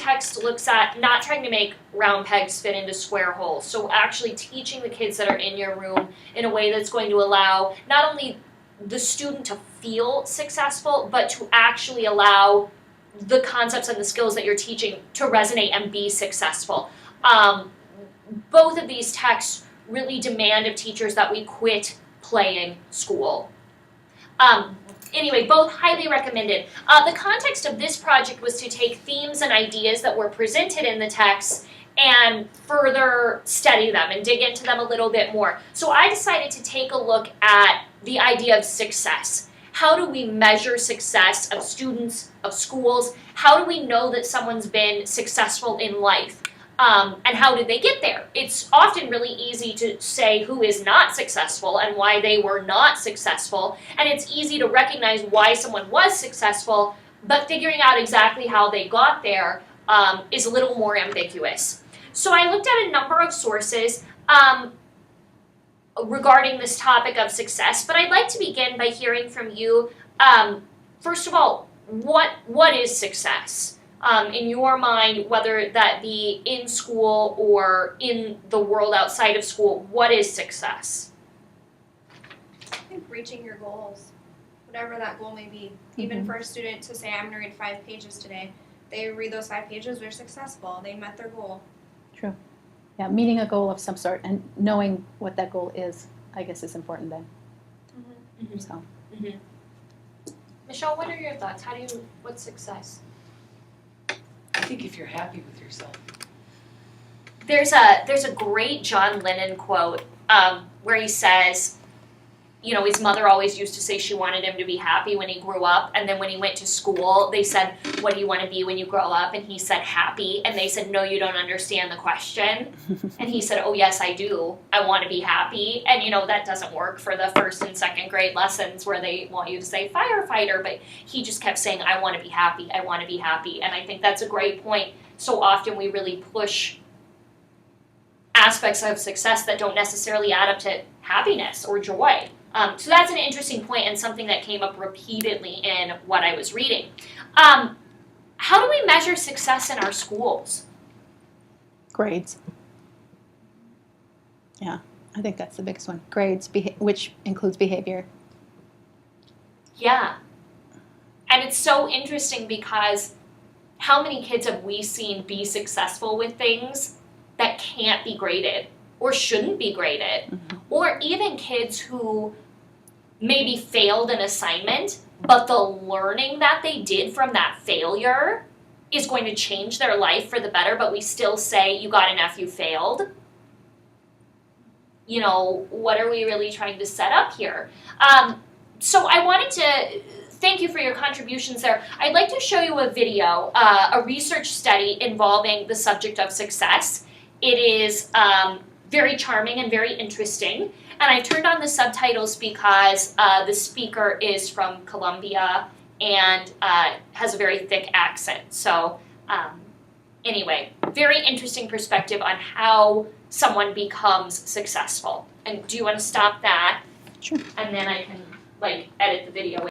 text looks at not trying to make round pegs fit into square holes. So actually teaching the kids that are in your room in a way that's going to allow not only the student to feel successful, but to actually allow the concepts and the skills that you're teaching to resonate and be successful. Both of these texts really demand of teachers that we quit playing school. Anyway, both highly recommended. The context of this project was to take themes and ideas that were presented in the text and further study them and dig into them a little bit more. So I decided to take a look at the idea of success. How do we measure success of students, of schools? How do we know that someone's been successful in life? And how did they get there? It's often really easy to say who is not successful and why they were not successful, and it's easy to recognize why someone was successful, but figuring out exactly how they got there is a little more ambiguous. So I looked at a number of sources regarding this topic of success, but I'd like to begin by hearing from you. First of all, what is success? In your mind, whether that be in school or in the world outside of school, what is success? I think reaching your goals, whatever that goal may be. Even for a student to say, I'm going to read 5 pages today, they read those 5 pages, they're successful, they met their goal. True. Yeah, meeting a goal of some sort and knowing what that goal is, I guess, is important then. Mm-hmm. So. Mm-hmm. Michelle, what are your thoughts? What's success? I think if you're happy with yourself. There's a great John Lennon quote where he says, you know, his mother always used to say she wanted him to be happy when he grew up, and then when he went to school, they said, what do you want to be when you grow up? And he said, happy, and they said, no, you don't understand the question. And he said, oh yes, I do. I want to be happy. And you know, that doesn't work for the 1st and 2nd grade lessons where they want you to say firefighter, but he just kept saying, I want to be happy, I want to be happy. And I think that's a great point. So often we really push aspects of success that don't necessarily add up to happiness or joy. So that's an interesting point and something that came up repeatedly in what I was reading. How do we measure success in our schools? Grades. Yeah, I think that's the biggest one. Grades, which includes behavior. Yeah. And it's so interesting because how many kids have we seen be successful with things that can't be graded or shouldn't be graded? Mm-hmm. Or even kids who maybe failed an assignment, but the learning that they did from that failure is going to change their life for the better, but we still say, you got an F, you failed. You know, what are we really trying to set up here? So I wanted to thank you for your contributions there. I'd like to show you a video, a research study involving the subject of success. It is very charming and very interesting. And I turned on the subtitles because the speaker is from Colombia and has a very thick accent. So anyway, very interesting perspective on how someone becomes successful. And do you want to stop that? Sure. And then I can edit the video.